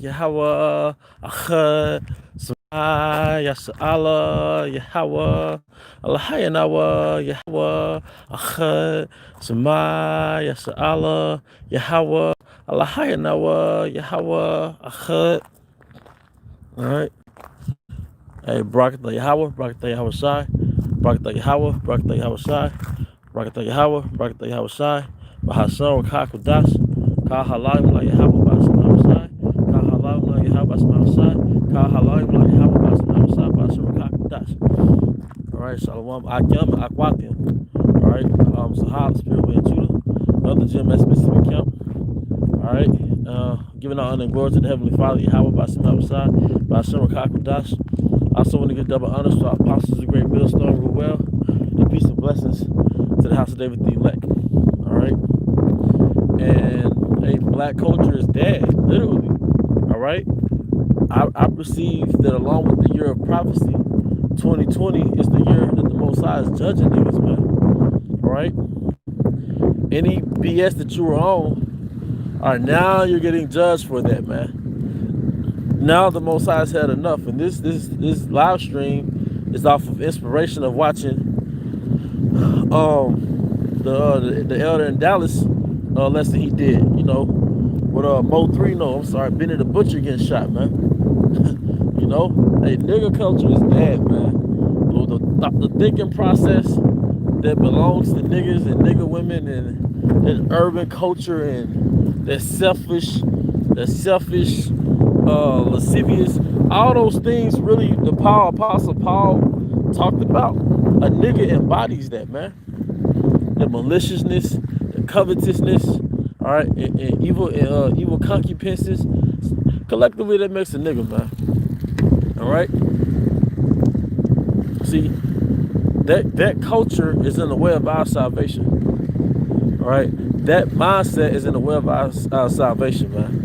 Yahweh, Achad, Samai, Yasa Allah, Yahweh, Allahayanawa, Yahweh, Achad, Samai, Yasa Allah, Yahweh, Allahayanawa, Yahweh, Achad. All right. Hey, Barakatah Yahweh, Barakatah Yahweh Shai, Barakatah Yahweh, Barakatah Yahweh Shai, Barakatah Yahweh, Barakatah Yahweh Shai, Bahasar, Kakudas, Kahalayim La Yahweh, Basma Shai, Kahalayim La Yahweh, Basma Shai, Kahalayim La Yahweh, Basma Shai, Bahasar, Kakudas. All right, Shalom, Akim, Akwakim. All right, Sahab, Spirit Way, Judah, Elder Jim, that's Mississippi Camp. All right, giving our honor and glory to the Heavenly Father, Yahweh, Basma Shai, Bahasar, Kakudas. Also want to give double honors to our apostles, the great millstone, real well, and peace and blessings to the house of David the elect. All right, and black culture is dead, literally. All right, I perceive that along with the year of prophecy, 2020 is the year that the Most High is judging niggas, man. All right, any BS that you were on, all right, now you're getting judged for that, man. Now the Most High has had enough, and this live stream is off of inspiration of watching the elder in Dallas lesson he did, you know, with Mo 3, no, I'm sorry, Benny the Butcher getting shot, man. You know, hey, nigga culture is dead, man. The thinking process that belongs to niggas and nigga women and urban culture and that selfish, lascivious, all those things really the Apostle Paul talked about. A nigga embodies that, man. The maliciousness, the covetousness, all right, and evil concupiscences. Collectively, that makes a nigga, man. All right. See, that culture is in the way of our salvation. All right, that mindset is in the way of our salvation, man.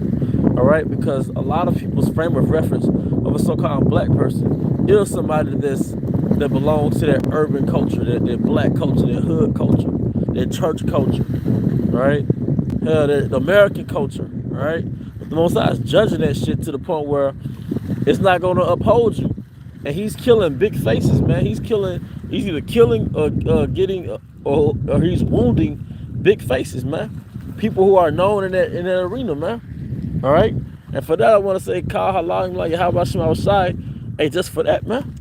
All right, because a lot of people's frame of reference of a so-called black person is somebody that belongs to that urban culture, that black culture, that hood culture, that church culture, right? Hell, the American culture, right? But the Most High is judging that shit to the point where it's not going to uphold you, and He's killing big faces, man. He's either killing or getting or He's wounding big faces, man. People who are known in that arena, man. All right, and for that I want to say, Kal Halam like Yahweh Shem outside. Hey, just for that, man.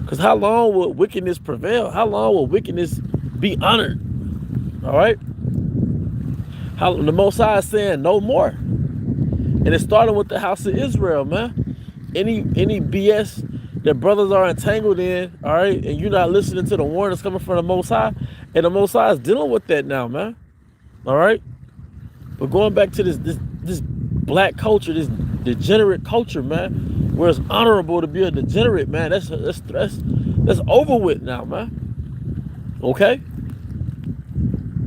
Because how long will wickedness prevail? How long will wickedness be honored? All right. How the Most High is saying no more, and it started with the house of Israel, man. Any BS that brothers are entangled in, all right, and you're not listening to the warnings coming from the Most High, and the Most High is dealing with that now, man. All right. But going back to this black culture, this degenerate culture, man, where it's honorable to be a degenerate, man, that's over with now, man. Okay?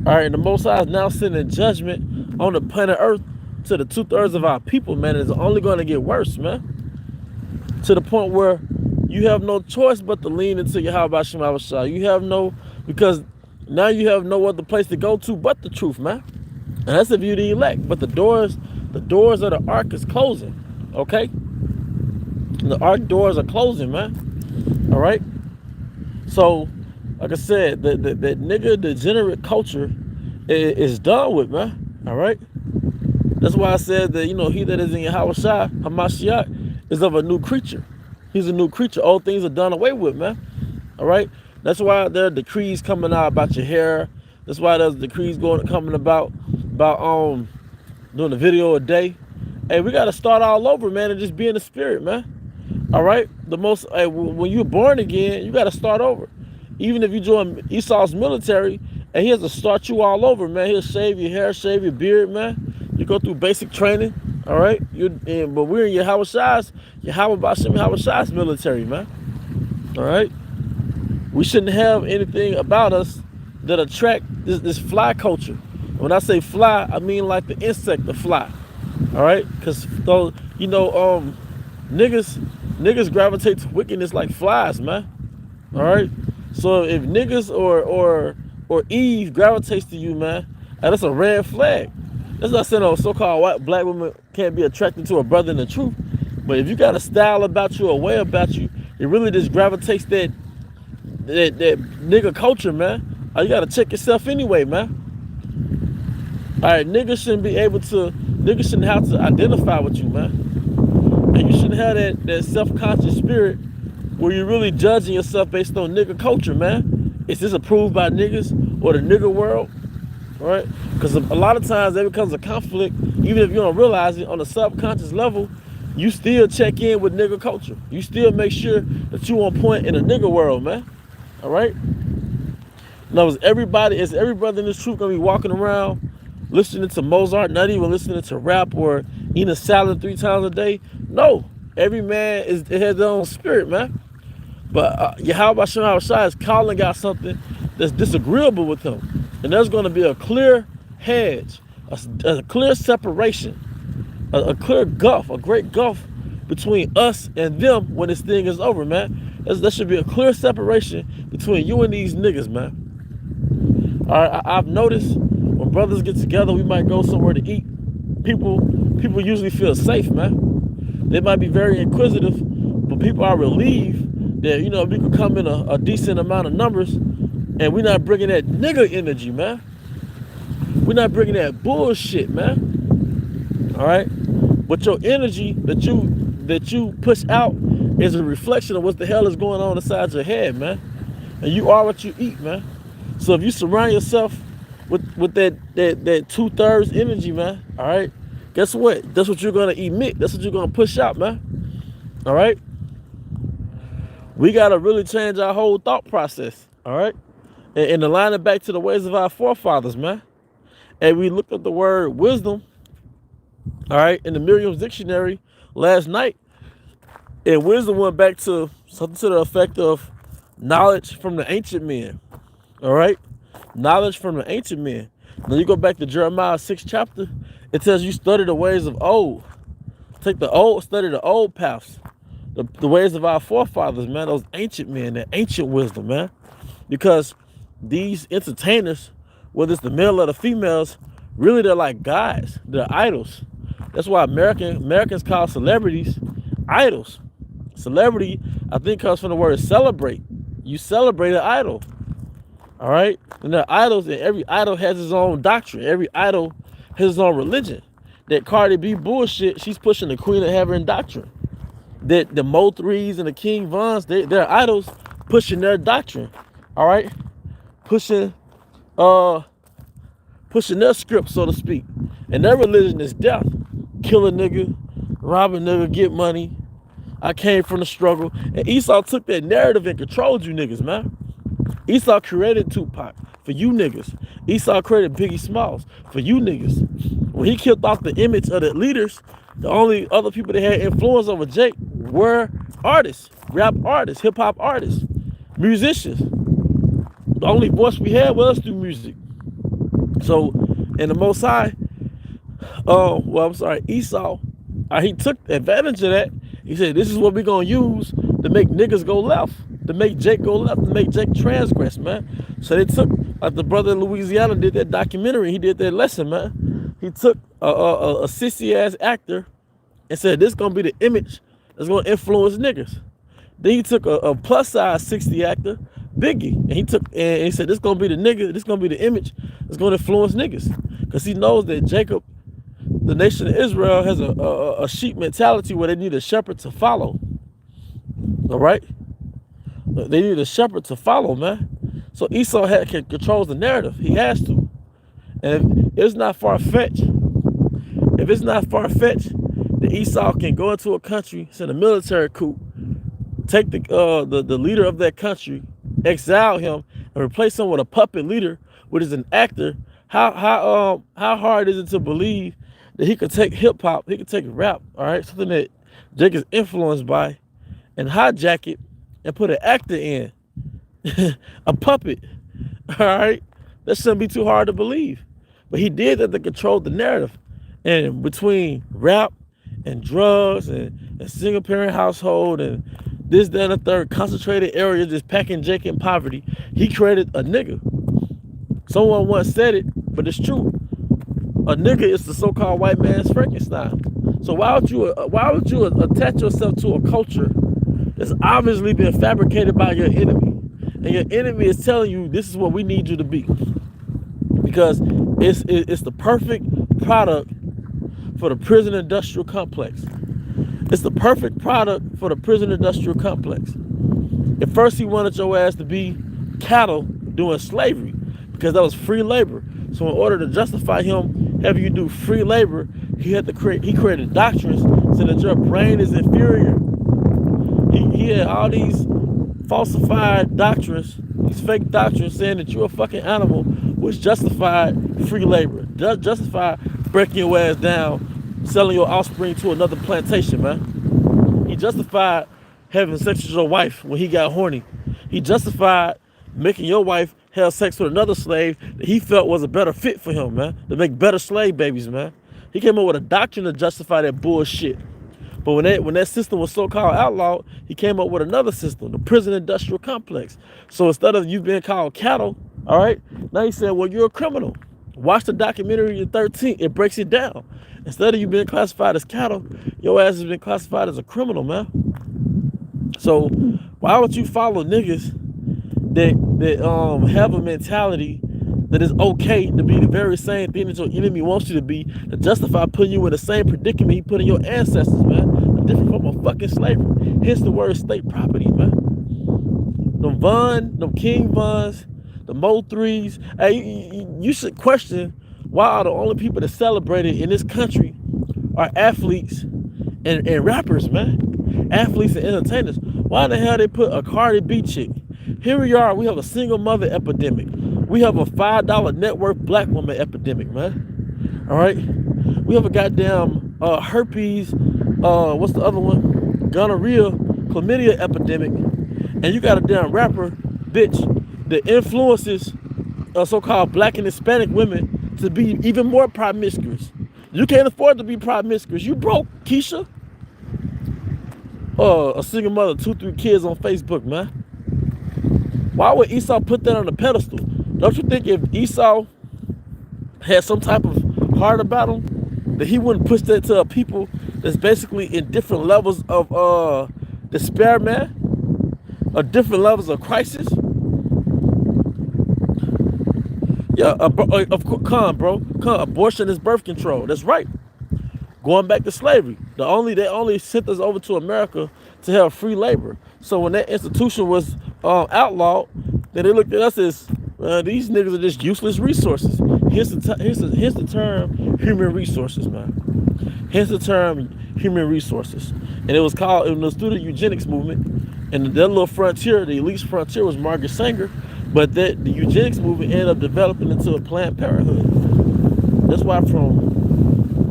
All right, and the Most High is now sending judgment on the planet Earth to the 2/3 of our people, man. It's only going to get worse, man. To the point where you have no choice but to lean into Yahweh Shem Shah. Because now you have no other place to go to but the truth, man. And that's if you the elect. But the doors of the ark is closing. Okay? The ark doors are closing, man. All right? So, like I said, that nigga degenerate culture is done with, man. All right? That's why I said that, you know, he that is in Yahweh Shai, Hamashiach, is of a new creature. He's a new creature. All things are done away with, man. All right? That's why there are decrees coming out about your hair. That's why there's decrees coming about doing a video a day. Hey, we got to start all over, man, and just be in the spirit, man. All right? When you're born again, you got to start over. Even if you join Esau's military, and he has to start you all over, man. He'll shave your hair, shave your beard, man. You go through basic training, all right? But we're in Yahweh Shai's military, man. All right? We shouldn't have anything about us that attract this fly culture. When I say fly, I mean like the insect, the fly. All right, because those, you know, niggas gravitate to wickedness like flies, man. All right, so if niggas or Eve gravitates to you, man, that's a red flag. That's not saying so-called white black women can't be attracted to a brother in the truth. But if you got a style about you, a way about you, it really just gravitates that nigga culture, man. You gotta check yourself anyway, man. All right, niggas shouldn't have to identify with you, man. And you shouldn't have that self-conscious spirit where you're really judging yourself based on nigga culture, man. Is this approved by niggas or the nigga world? Right? Because a lot of times there becomes a conflict, even if you don't realize it on a subconscious level. You still check in with nigga culture. You still make sure that you on point in the nigga world, man. All right? Now, is every brother in this truth gonna be walking around listening to Mozart, not even listening to rap or eating a salad 3 times a day? No. Every man has their own spirit, man. But Yahweh Shai is calling out something that's disagreeable with him. And there's going to be a clear hedge, a clear separation, a clear gulf, a great gulf between us and them when this thing is over, man. There should be a clear separation between you and these niggas, man. All right, I've noticed when brothers get together, we might go somewhere to eat. People usually feel safe, man. They might be very inquisitive, but people are relieved that, you know, we could come in a decent amount of numbers and we're not bringing that nigga energy, man. We're not bringing that bullshit, man. All right? But your energy that you push out is a reflection of what the hell is going on inside your head, man. And you are what you eat, man. So if you surround yourself with that 2/3 energy, man, all right? Guess what? That's what you're gonna emit. That's what you're gonna push out, man. All right? We gotta really change our whole thought process, all right? And align it back to the ways of our forefathers, man. And we looked at the word wisdom, all right, in the Merriam's dictionary last night. And wisdom went back to something to the effect of knowledge from the ancient men, all right? Knowledge from the ancient men. Now you go back to Jeremiah 6th chapter, it tells you study the ways of old. Study the old paths, the ways of our forefathers, man, those ancient men, that ancient wisdom, man. Because these entertainers, whether it's the male or the females, really they're like gods. They're idols. That's why Americans call celebrities idols. Celebrity, I think, comes from the word celebrate. You celebrate an idol. All right? And they're idols, and every idol has its own doctrine. Every idol has its own religion. That Cardi B bullshit, she's pushing the Queen of Heaven doctrine. That the Mo 3s and the King Vons, they're idols pushing their doctrine. All right? Pushing their script, so to speak. And their religion is death. Kill a nigga, rob a nigga, get money. I came from the struggle. And Esau took that narrative and controlled you niggas, man. Esau created Tupac for you niggas. Esau created Biggie Smalls for you niggas. When he killed off the image of the leaders, the only other people that had influence over Jake were artists, rap artists, hip hop artists, musicians. The only voice we had was through music. So, and the Most High, Esau, he took advantage of that. He said, this is what we're going to use to make niggas go left, to make Jake go left, to make Jake transgress, man. So they took, like the brother in Louisiana did that documentary, he did that lesson, man. He took a sissy-ass actor and said, this is going to be the image that's going to influence niggas. Then he took a plus-size 60 actor, Biggie, and he said, this is going to be the nigga, this is going to be the image that's going to influence niggas. Because he knows that Jacob, the nation of Israel, has a sheep mentality where they need a shepherd to follow. All right? They need a shepherd to follow, man. So Esau controls the narrative. He has to. And if it's not far-fetched, that Esau can go into a country, send a military coup, take the leader of that country, exile him, and replace him with a puppet leader, which is an actor. How hard is it to believe that he could take hip hop, he could take rap, all right, something that Jake is influenced by, and hijack it and put an actor in, a puppet, all right? That shouldn't be too hard to believe. But he did that to control the narrative. And between rap and drugs and single parent household and this, that, and the third concentrated area just packing Jake in poverty, he created a nigga. Someone once said it, but it's true. A nigga is the so-called white man's Frankenstein. So why would you attach yourself to a culture that's obviously been fabricated by your enemy, and your enemy is telling you this is what we need you to be, because it's the perfect product for the prison industrial complex. It's the perfect product for the prison industrial complex. At first, he wanted your ass to be cattle doing slavery because that was free labor. So in order to justify him having you do free labor, he created doctrines so that your brain is inferior. He had all these falsified doctrines, these fake doctrines saying that you're a fucking animal, which justified free labor, justified breaking your ass down, selling your offspring to another plantation, man. He justified having sex with your wife when he got horny. He justified making your wife have sex with another slave that he felt was a better fit for him, man, to make better slave babies, man. He came up with a doctrine to justify that bullshit. But when that system was so-called outlawed, he came up with another system, the prison industrial complex. So instead of you being called cattle, all right, now he said, well, you're a criminal. Watch the documentary in 13, it breaks it down. Instead of you being classified as cattle, your ass has been classified as a criminal, man. So why would you follow niggas that have a mentality that it's okay to be the very same thing that your enemy wants you to be, to justify putting you in the same predicament he put in your ancestors, man? A different form of fucking slavery. Hence the word state property, man. Them King Vons, the Mo 3s. Hey, you should question why are the only people that celebrate it in this country are athletes and rappers, man. Athletes and entertainers. Why the hell they put a Cardi B chick? Here we are, we have a single mother epidemic. We have a $5 net worth black woman epidemic, man. All right? We have a goddamn herpes, what's the other one? Gonorrhea, chlamydia epidemic. And you got a damn rapper, bitch, that influences so-called black and Hispanic women to be even more promiscuous. You can't afford to be promiscuous. You broke, Keisha. A single mother, 2-3 kids on Facebook, man. Why would Esau put that on the pedestal? Don't you think if Esau had some type of heart about him, that he wouldn't push that to a people that's basically in different levels of despair, man? Or different levels of crisis? Yeah, of course, bro. Abortion is birth control. That's right. Going back to slavery. They only sent us over to America to have free labor. So when that institution was outlawed, then they looked at us as these niggas are just useless resources. Here's the term human resources, man. Here's the term human resources. And it was through the eugenics movement. And that little frontier, the elite frontier, was Margaret Sanger. But the eugenics movement ended up developing into a Planned Parenthood. That's why from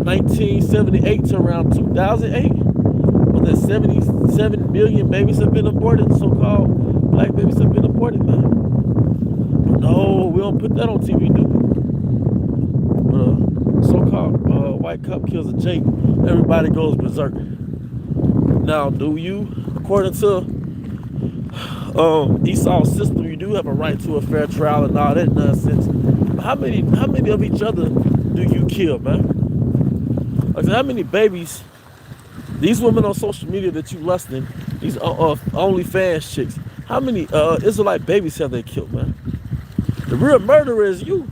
1978 to around 2008, was that 77 million babies have been aborted, so-called black babies have been aborted, man. But no, we don't put that on TV, do we? So-called white cop kills a Jake, everybody goes berserk. Now, do you, according to Esau's system, you do have a right to a fair trial and all that nonsense. But how many of each other do you kill, man? Like, how many babies, these women on social media that you lusting, these OnlyFans chicks, how many Israelite babies have they killed, man? The real murderer is you.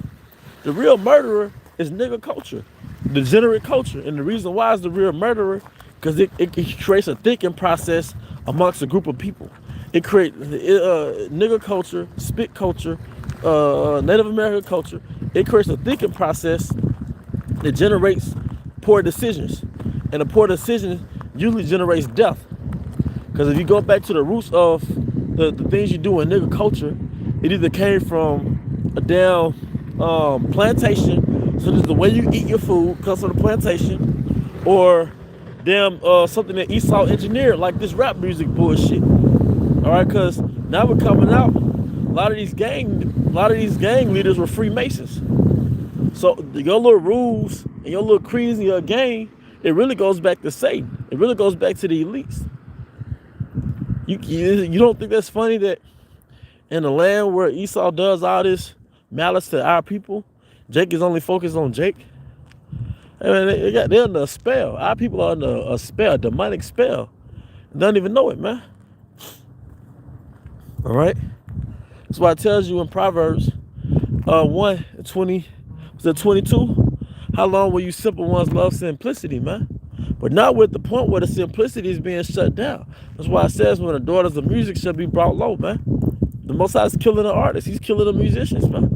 The real murderer is nigga culture, degenerate culture. And the reason why is the real murderer, because it creates a thinking process amongst a group of people. It creates nigga culture, spit culture, Native American culture. It creates a thinking process that generates poor decisions. And a poor decision usually generates death. Because if you go back to the roots of the things you do in nigga culture, it either came from a damn plantation, so this is the way you eat your food comes from the plantation, or damn something that Esau engineered, like this rap music bullshit. All right, because now we're coming out, a lot of these gang leaders were Freemasons. So your little rules and your little creeds and your gang, it really goes back to Satan. It really goes back to the elites. You don't think that's funny that in the land where Esau does all this malice to our people, Jake is only focused on Jake? I mean, they're under a spell. Our people are under a spell, a demonic spell. Don't even know it, man. All right. That's why it tells you in Proverbs 1:20, was it 22? How long will you simple ones love simplicity, man? But not with the point where the simplicity is being shut down. That's why it says when the daughters of music shall be brought low, man. The Most High is killing the artists. He's killing the musicians, man.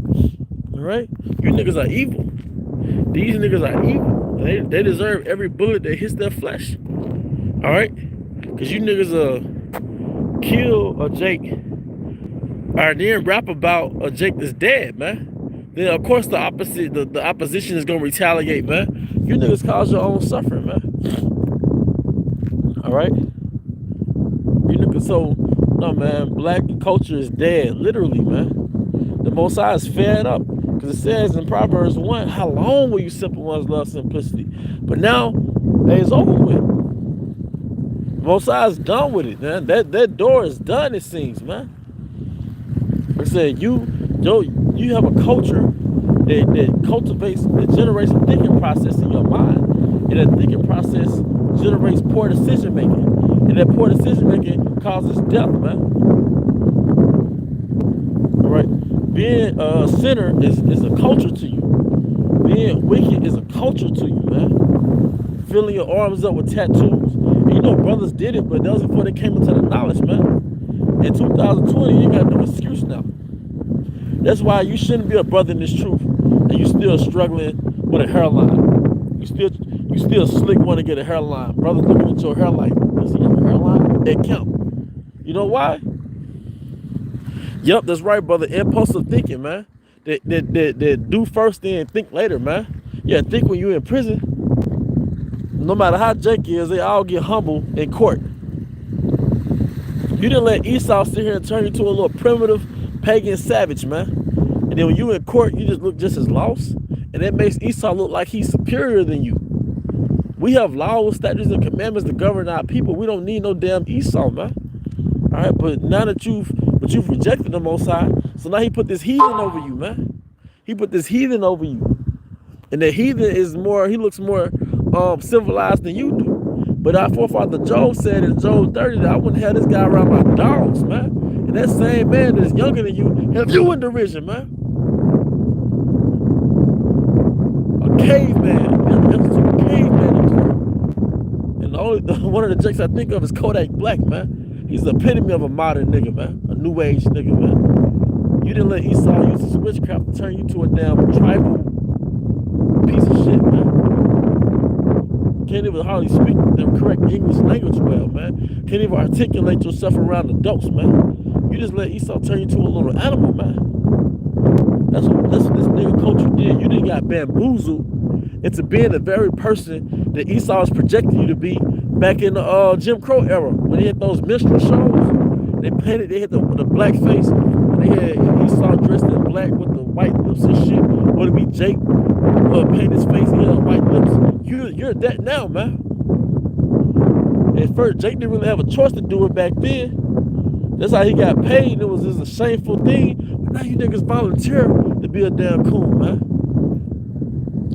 All right? You niggas are evil. These niggas are evil. They deserve every bullet that hits their flesh. All right? Because you niggas kill a Jake or then rap about a Jake that's dead, man. Then of course the opposition is gonna retaliate, man. You niggas cause your own suffering, man. All right? You niggas, so no, man, black culture is dead, literally, man. The Most High is fed up. Because it says in Proverbs 1, how long will you simple ones love simplicity? But now, hey, it's over with. Most High is done with it, man. That door is done, it seems, man. Like I said, you have a culture that cultivates, that generates a thinking process in your mind. And that thinking process generates poor decision making. And that poor decision making causes death, man. All right? Being a sinner is a culture to you. Being wicked is a culture to you, man. Filling your arms up with tattoos. And you know, brothers did it, but that was before they came into the knowledge, man. In 2020, you ain't got no excuse now. That's why you shouldn't be a brother in this truth, and you still struggling with a hairline. You still slick want to get a hairline. Brother looking at your hairline. Does he have a hairline? It count. You know why? Yep, that's right, brother. Impulsive thinking, man. That do first then think later, man. Yeah, think when you're in prison. No matter how Jake is, they all get humble in court. You didn't let Esau sit here and turn you to a little primitive pagan savage, man. And then when you in court, you just look just as lost. And that makes Esau look like he's superior than you. We have laws, statutes, and commandments to govern our people. We don't need no damn Esau, man. All right, but now that you've rejected the Most High, so now he put this heathen over you, man. He put this heathen over you. And the heathen is more, he looks more civilized than you do. But our forefather Job said in Job 30 that I wouldn't have this guy around my dogs, man. And that same man that's younger than you, have you in derision, man. A caveman. A caveman in court. And one of the jakes I think of is Kodak Black, man. He's the epitome of a modern nigga, man. A new age nigga, man. You didn't let Esau use his witchcraft to turn you to a damn tribal piece of shit, man. Can't even hardly speak the correct English language well, man. Can't even articulate yourself around adults, man. You just let Esau turn you to a little animal, man. That's what this nigga culture did. You didn't got bamboozled into being the very person that Esau was projecting you to be back in the Jim Crow era when they had those minstrel shows. They had the black face. They had Esau dressed in black with the white lips and shit. Or to be Jake paint his face, he had white lips. You're that now, man. At first, Jake didn't really have a choice to do it back then. That's how he got paid. It was just a shameful thing. But now you niggas volunteer to be a damn coon, man.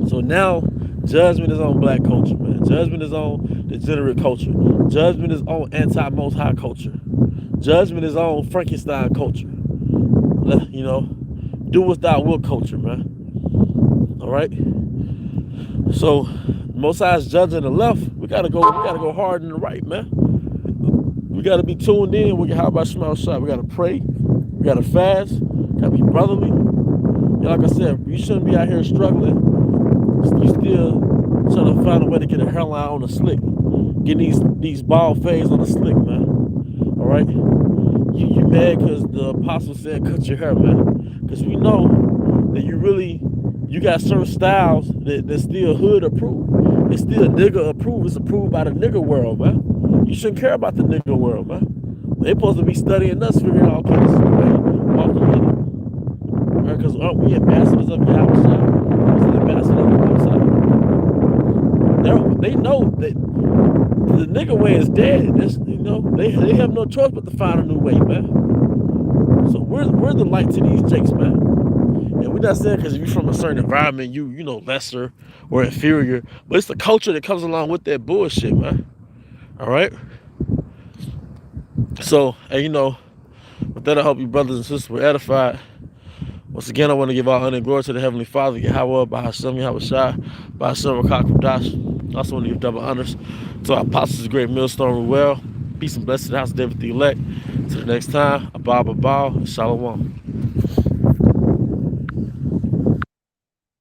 So now, judgment is on black culture, man. Judgment is on degenerate culture. Judgment is on anti-Most High culture. Judgment is on Frankenstein culture. You know, do what thou wilt culture, man. All right. So, Most High is judging the left. We gotta go hard in the right, man. We gotta be tuned in. How about Shema Shah? We gotta pray. We gotta fast. Gotta be brotherly. And like I said, you shouldn't be out here struggling. You still trying to find a way to get a hairline on the slick. Get these bald fades on the slick, man. All right. You mad because the apostle said cut your hair, man? Because we know that you got certain styles that's still hood approved. It's still nigga approved. It's approved by the nigga world, man. You shouldn't care about the nigga world, man. They supposed to be studying us, figuring out, okay, this is the way, walking in it. Right? Because aren't we ambassadors of Yahweh? Who's the ambassador of the Most High? They know that the nigga way is dead. They have no choice but to find a new way, man. So we're the light to these jakes, man. And we're not saying because if you're from a certain environment, you know lesser or inferior, but it's the culture that comes along with that bullshit, man. All right. So, and with that, I hope you brothers and sisters were edified. Once again, I want to give all honor and glory to the Heavenly Father, Yahweh, Bahashem, Yahweh Shai, Bahashem, Rakak, I also want to give double honors to our apostles, the great millstone, Ruel. Peace and blessings to the house of David the elect. Till the next time, Abba, Shalom.